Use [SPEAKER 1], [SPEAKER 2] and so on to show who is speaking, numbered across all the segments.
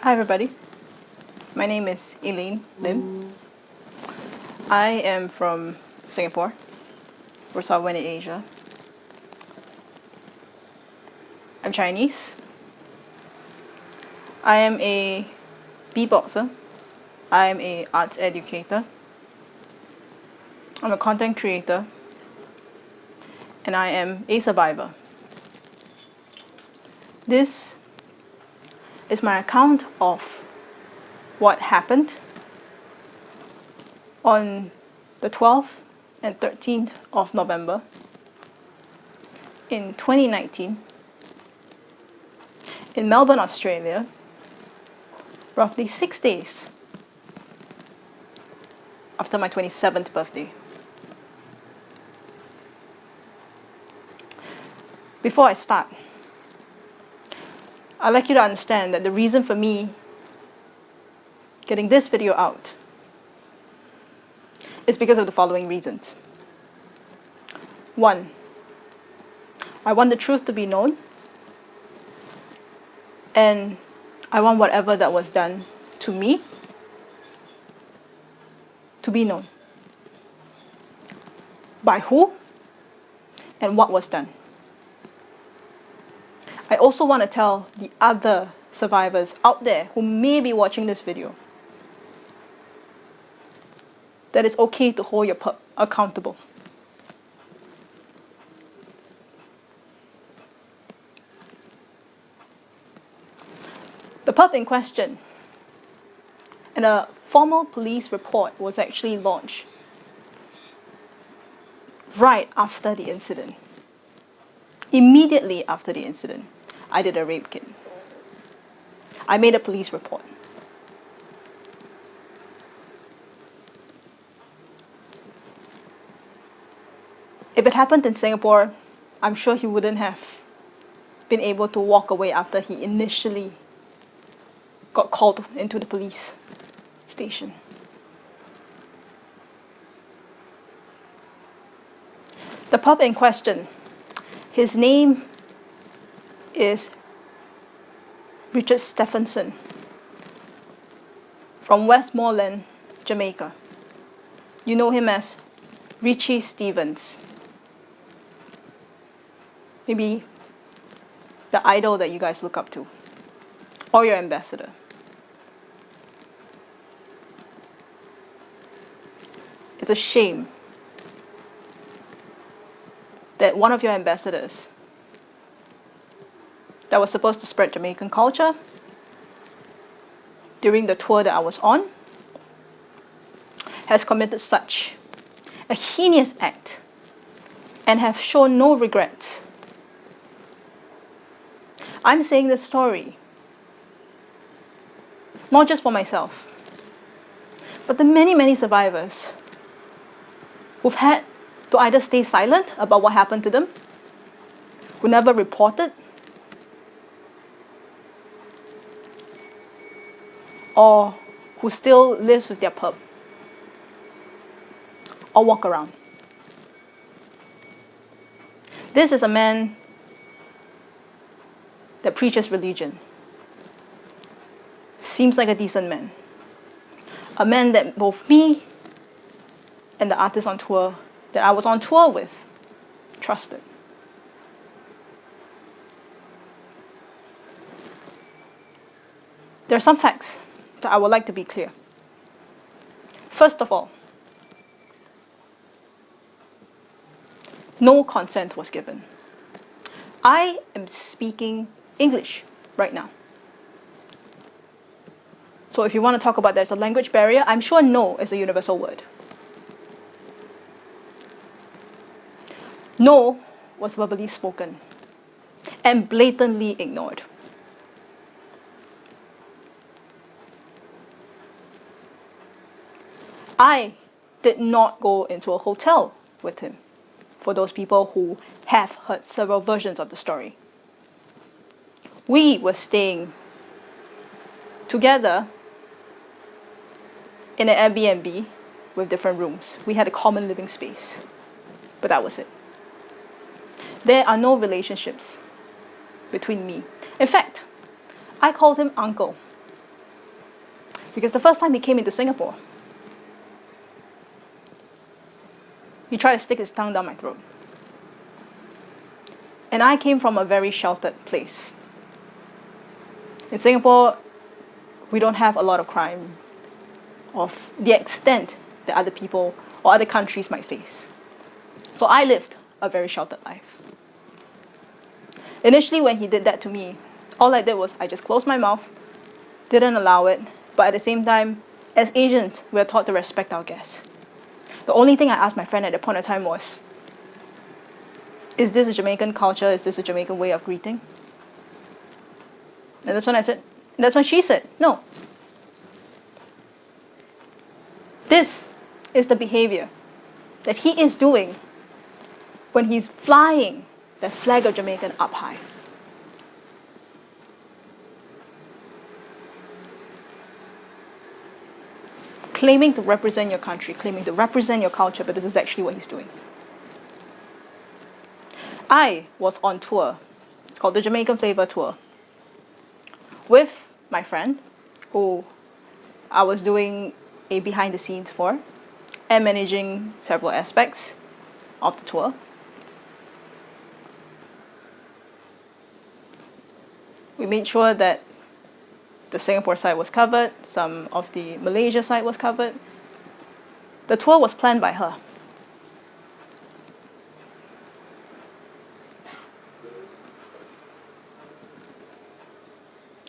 [SPEAKER 1] Hi everybody, my name is ELAINE LIM. I am from Singapore, we're Southern Asia. I'm Chinese. I am a beatboxer. I am an arts educator. I'm a content creator. And I am a survivor. This is my account of what happened on the 12th and 13th of November in 2019 in Melbourne, Australia, roughly 6 days after my 27th birthday. Before I start, I'd like you to understand that the reason for me getting this video out is because of the following reasons. 1, I want the truth to be known, and I want whatever that was done to me to be known. By who and what was done. I also want to tell the other survivors out there who may be watching this video that it's okay to hold your pup accountable. The pup in question and a formal police report was actually launched right after the incident. Immediately after the incident, I did a rape kit. I made a police report. If it happened in Singapore, I'm sure he wouldn't have been able to walk away after he initially got called into the police station. The pup in question, his name is Richard Stephenson from Westmoreland, Jamaica. You know him as Richie Stevens. Maybe the idol that you guys look up to, or your ambassador. It's a shame that one of your ambassadors that was supposed to spread Jamaican culture during the tour that I was on has committed such a heinous act and have shown no regrets. I'm saying this story not just for myself, but the many survivors who've had to either stay silent about what happened to them, who never reported, or who still lives with their pup, or walk around. This is a man that preaches religion. Seems like a decent man. A man that both me and the artist on tour that I was on tour with trusted. There are some facts that I would like to be clear. First of all, no consent was given. I am speaking English right now. So if you want to talk about there's a language barrier, I'm sure no is a universal word. No was verbally spoken and blatantly ignored. I did not go into a hotel with him, for those people who have heard several versions of the story. We were staying together in an Airbnb with different rooms. We had a common living space, but that was it. There are no relationships between me. In fact, I called him uncle Because the first time he came into Singapore, he tried to stick his tongue down my throat. And I came from a very sheltered place. In Singapore, we don't have a lot of crime of the extent that other people or other countries might face. So I lived a very sheltered life. Initially, when he did that to me, all I did was I just closed my mouth, didn't allow it, but at the same time, as Asians, we are taught to respect our guests. The only thing I asked my friend at that point in time was, is this a Jamaican culture? Is this a Jamaican way of greeting? And that's when she said, no. This is the behavior that he is doing when he's flying the flag of Jamaica up high. Claiming to represent your country, claiming to represent your culture, but this is actually what he's doing. I was on tour. It's called the Jamaican Flavor Tour, with my friend, who I was doing a behind the scenes for, and managing several aspects of the tour. We made sure that the Singapore side was covered, some of the Malaysia side was covered. The tour was planned by her.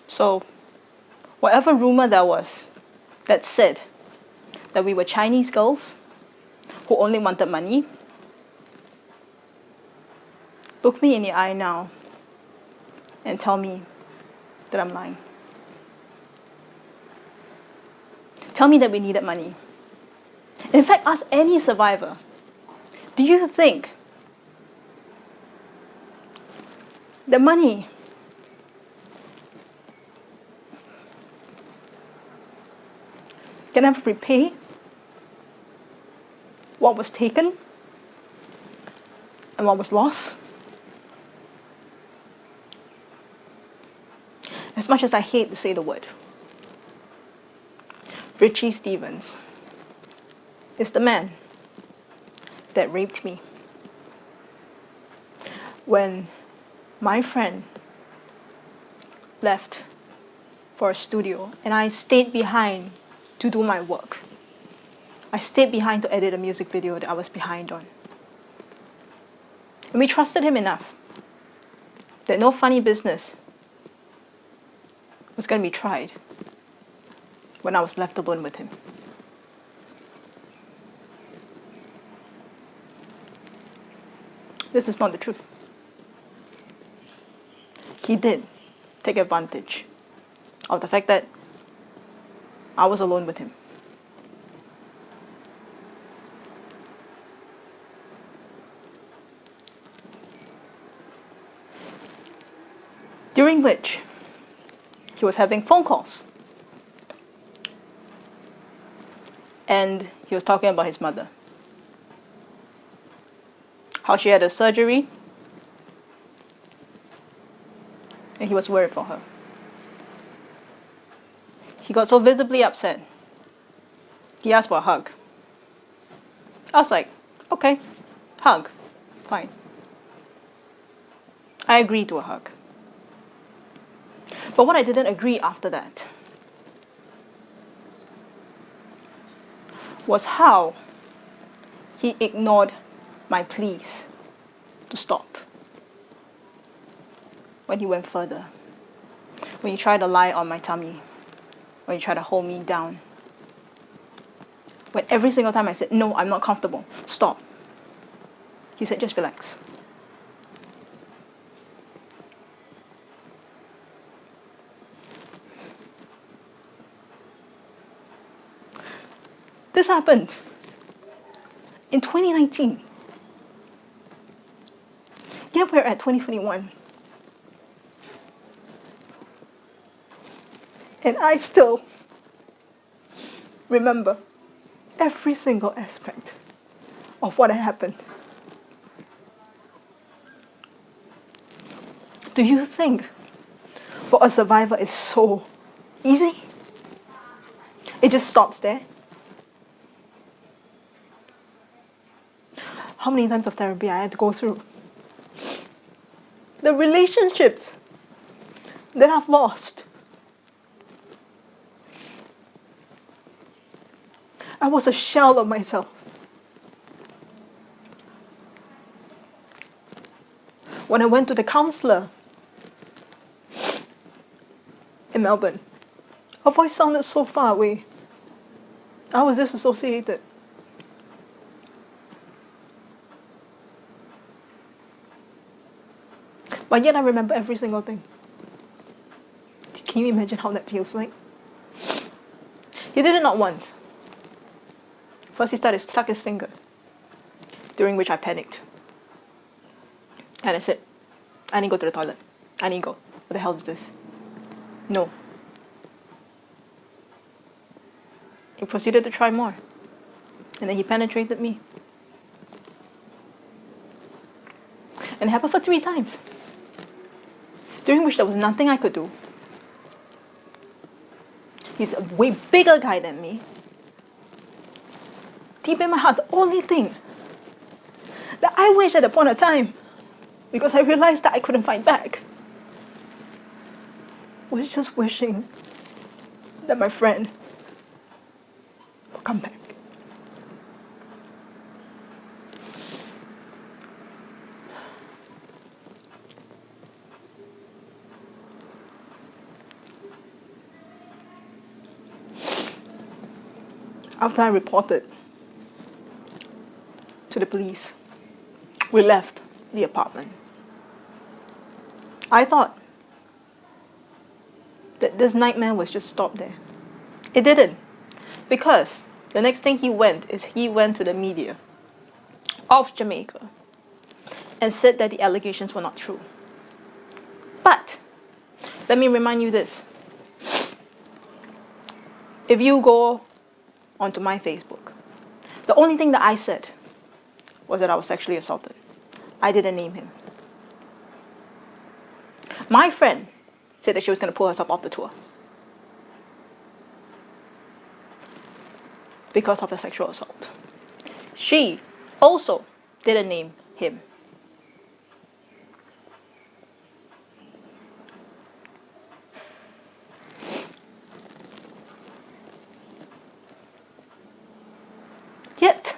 [SPEAKER 1] So, whatever rumor there was that said that we were Chinese girls who only wanted money, look me in the eye now and tell me that I'm lying. Tell me that we needed money. In fact, ask any survivor, do you think the money can ever repay what was taken and what was lost? As much as I hate to say the word, Richie Stevens is the man that raped me. When my friend left for a studio and I stayed behind to do my work. I stayed behind to edit a music video that I was behind on. And we trusted him enough that no funny business was going to be tried when I was left alone with him. This is not the truth. He did take advantage of the fact that I was alone with him. During which he was having phone calls. And he was talking about his mother. How she had a surgery. And he was worried for her. He got so visibly upset. He asked for a hug. I was like, okay, hug, fine. I agreed to a hug. But what I didn't agree after that was how he ignored my pleas to stop when he went further. When he tried to lie on my tummy. When he tried to hold me down. When every single time I said, no, I'm not comfortable, stop. He said, just relax. This happened in 2019. Yet we're at 2021. And I still remember every single aspect of what had happened. Do you think for a survivor is so easy? It just stops there. How many times of therapy I had to go through? The relationships that I've lost. I was a shell of myself. When I went to the counselor in Melbourne, her voice sounded so far away. I was disassociated. But yet I remember every single thing. Can you imagine how that feels like? He did it not once. First he started to tuck his finger, during which I panicked. And I said, I need to go to the toilet. I need to go. What the hell is this? No. He proceeded to try more. And then he penetrated me. And it happened for 3 times. During which there was nothing I could do. He's a way bigger guy than me. Deep in my heart, the only thing that I wish at a point of time, because I realized that I couldn't fight back, was just wishing that my friend would come back. After I reported to the police, we left the apartment. I thought that this nightmare was just stopped there. It didn't, because the next thing he went to the media of Jamaica and said that the allegations were not true. But let me remind you this. If you go onto my Facebook, the only thing that I said was that I was sexually assaulted. I didn't name him. My friend said that she was going to pull herself off the tour because of the sexual assault. She also didn't name him. Yet,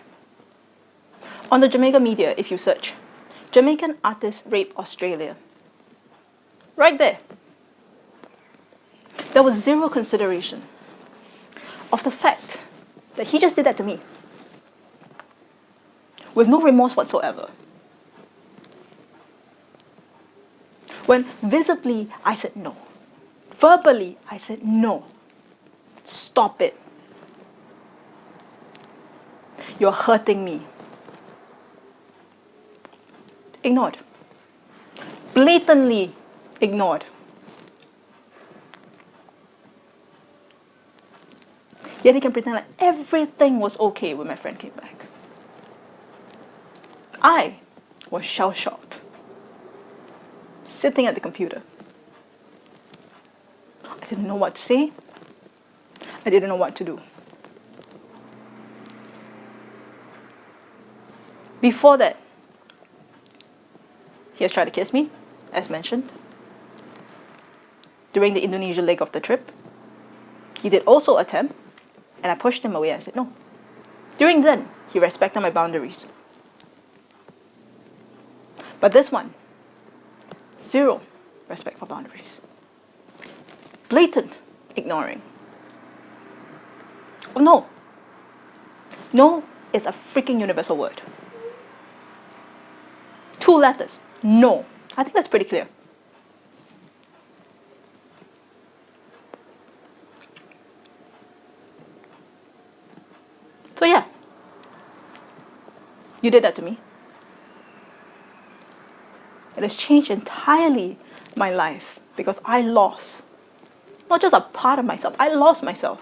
[SPEAKER 1] on the Jamaica media, if you search, Jamaican artist rape Australia, right there was zero consideration of the fact that he just did that to me, with no remorse whatsoever. When visibly I said no, verbally I said no, stop it. You're hurting me. Ignored. Blatantly ignored. Yet he can pretend like everything was okay when my friend came back. I was shell-shocked, sitting at the computer. I didn't know what to say. I didn't know what to do. Before that, he has tried to kiss me, as mentioned. During the Indonesia leg of the trip, he did also attempt, and I pushed him away. I said no. During then, he respected my boundaries. But this one, zero respect for boundaries. Blatant ignoring. Oh no. No is a freaking universal word. 2 letters. No. I think that's pretty clear. So yeah. You did that to me. It has changed entirely my life because I lost not just a part of myself, I lost myself.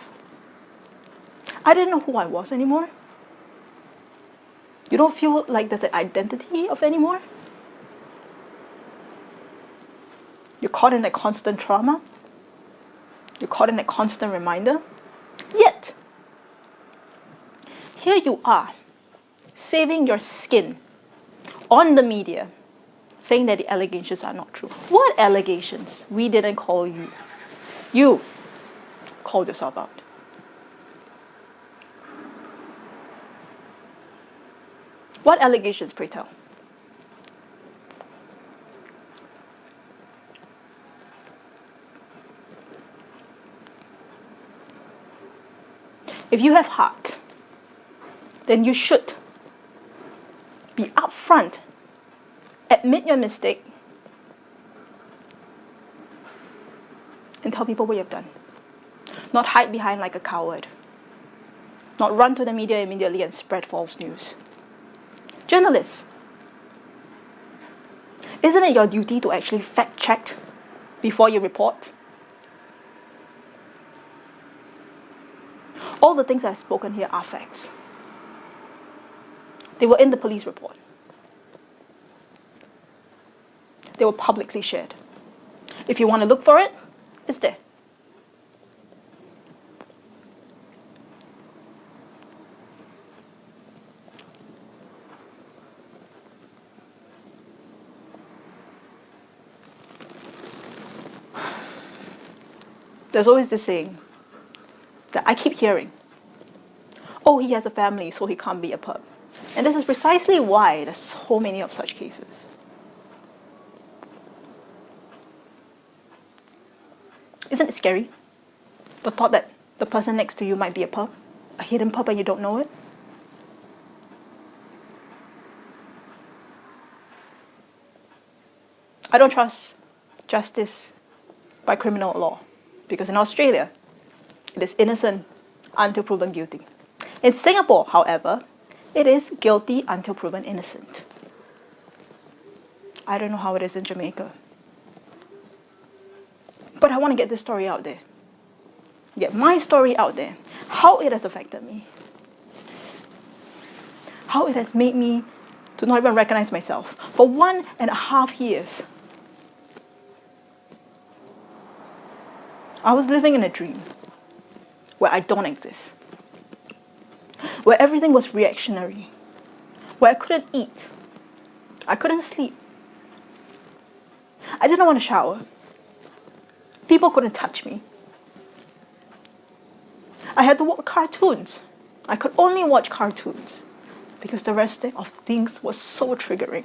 [SPEAKER 1] I didn't know who I was anymore. You don't feel like there's an identity of anymore? You're caught in that constant trauma. You're caught in that constant reminder. Yet, here you are, saving your skin on the media, saying that the allegations are not true. What allegations? We didn't call you. You called yourself out. What allegations, pray tell? If you have heart, then you should be upfront, admit your mistake, and tell people what you've done. Not hide behind like a coward. Not run to the media immediately and spread false news. Journalists, isn't it your duty to actually fact check before you report? All the things I've spoken here are facts. They were in the police report. They were publicly shared. If you want to look for it, it's there. There's always this saying that I keep hearing, oh, he has a family, so he can't be a perp. And this is precisely why there's so many of such cases. Isn't it scary? The thought that the person next to you might be a perp, a hidden perp, and you don't know it? I don't trust justice by criminal law, because in Australia, it is innocent until proven guilty. In Singapore, however, it is guilty until proven innocent. I don't know how it is in Jamaica. But I want to get this story out there. Get my story out there. How it has affected me. How it has made me to not even recognize myself. For 1.5 years, I was living in a dream where I don't exist. Where everything was reactionary. Where I couldn't eat. I couldn't sleep. I didn't want to shower. People couldn't touch me. I had to watch cartoons. I could only watch cartoons because the rest of things was so triggering.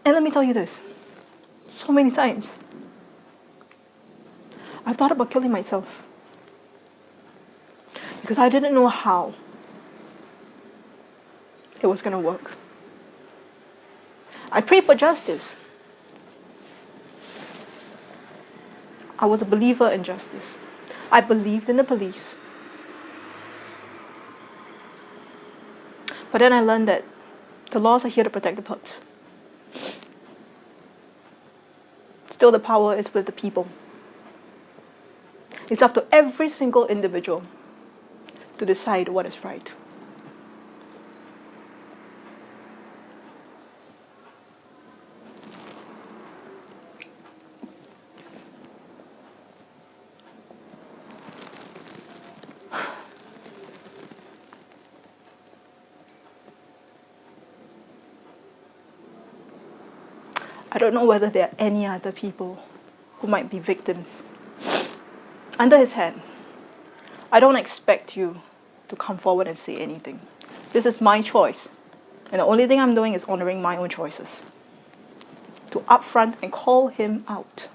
[SPEAKER 1] And let me tell you this, so many times, I've thought about killing myself because I didn't know how it was going to work. I prayed for justice. I was a believer in justice. I believed in the police. But then I learned that the laws are here to protect the perps. Still, the power is with the people. It's up to every single individual to decide what is right. I don't know whether there are any other people who might be victims. Under his hand, I don't expect you to come forward and say anything. This is my choice. And the only thing I'm doing is honoring my own choices. To upfront and call him out.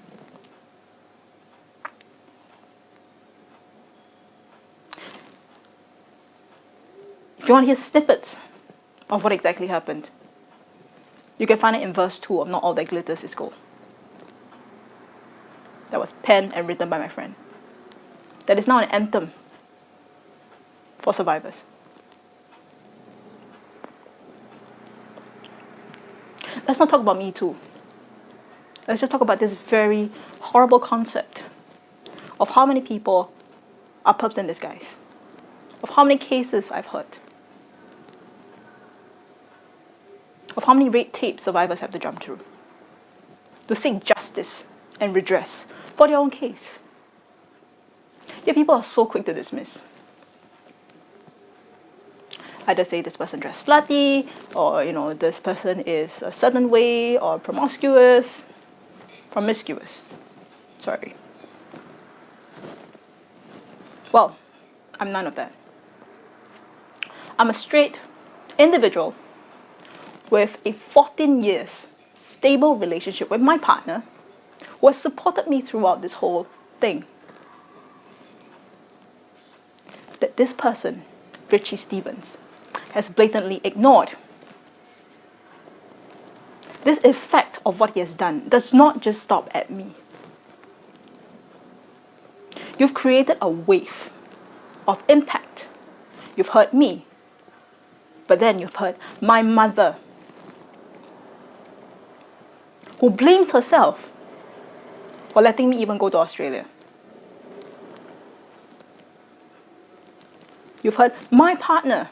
[SPEAKER 1] If you want to hear snippets of what exactly happened, you can find it in verse 2 of Not All That Glitters Is Gold. That was penned and written by my friend. That is now an anthem for survivors. Let's not talk about Me Too. Let's just talk about this very horrible concept of how many people are perps in disguise. Of how many cases I've heard. of how many red tape survivors have to jump through to seek justice and redress for their own case. Yet people are so quick to dismiss. Either say this person dressed slutty, or this person is a certain way, or promiscuous. Sorry. Well, I'm none of that. I'm a straight individual with a 14 years stable relationship with my partner who has supported me throughout this whole thing. That this person, Richie Stevens, has blatantly ignored. This effect of what he has done does not just stop at me. You've created a wave of impact. You've hurt me, but then you've hurt my mother, who blames herself for letting me even go to Australia. You've hurt my partner,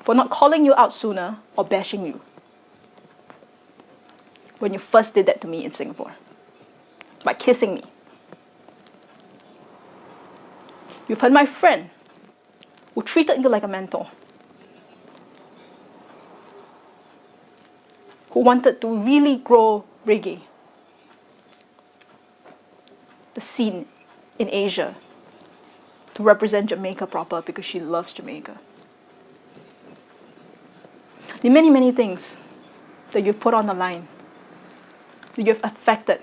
[SPEAKER 1] for not calling you out sooner or bashing you when you first did that to me in Singapore, by kissing me. You've hurt my friend, who treated you like a mentor, who wanted to really grow reggae, the scene in Asia, to represent Jamaica proper because she loves Jamaica. The many, many things that you've put on the line, that you've affected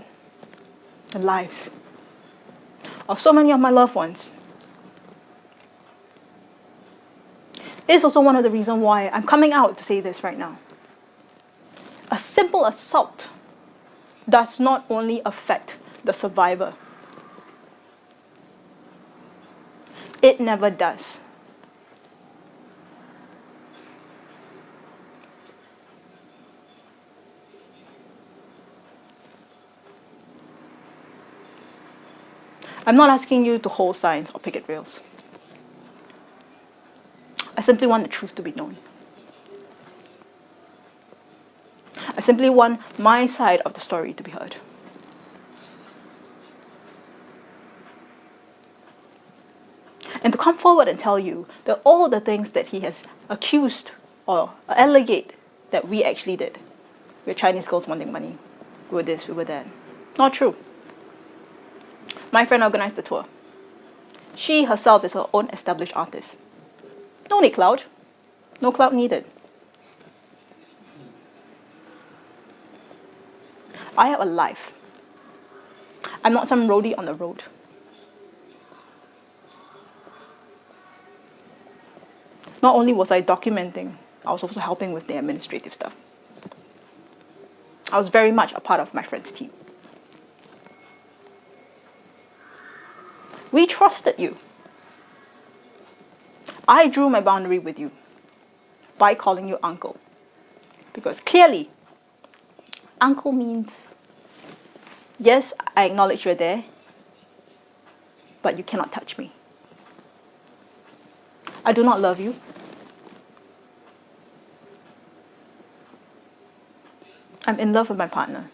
[SPEAKER 1] the lives of so many of my loved ones. This is also one of the reasons why I'm coming out to say this right now. A simple assault does not only affect the survivor. It never does. I'm not asking you to hold signs or picket rails. I simply want the truth to be known. I simply want my side of the story to be heard. And to come forward and tell you that all the things that he has accused or alleged that we actually did. We're Chinese girls wanting money. We were this, we were that. Not true. My friend organized the tour. She herself is her own established artist. No need clout. No clout needed. I have a life. I'm not some roadie on the road. Not only was I documenting, I was also helping with the administrative stuff. I was very much a part of my friend's team. We trusted you. I drew my boundary with you by calling you uncle. Because clearly, uncle means, yes, I acknowledge you're there, but you cannot touch me. I do not love you. I'm in love with my partner.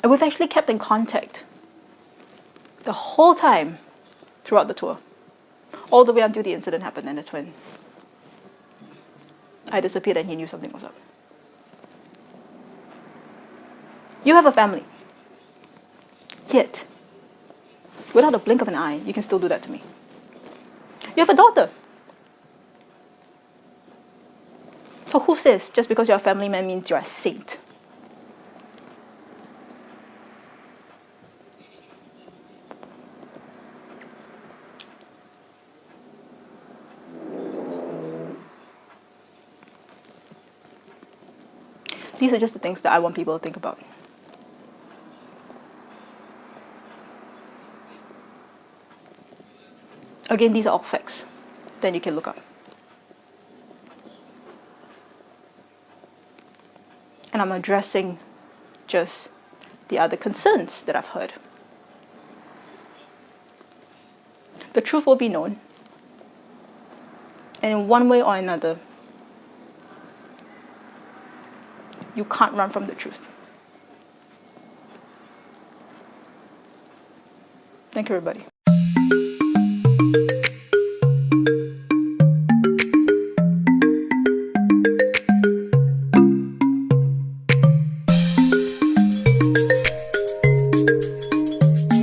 [SPEAKER 1] And we've actually kept in contact the whole time throughout the tour. All the way until the incident happened, and that's when I disappeared and he knew something was up. You have a family. Yet, without a blink of an eye, you can still do that to me. You have a daughter. So who says just because you're a family man means you're a saint? These are just the things that I want people to think about. Again, these are all facts. Then you can look up. And I'm addressing just the other concerns that I've heard. The truth will be known. And in one way or another, you can't run from the truth. Thank you, everybody.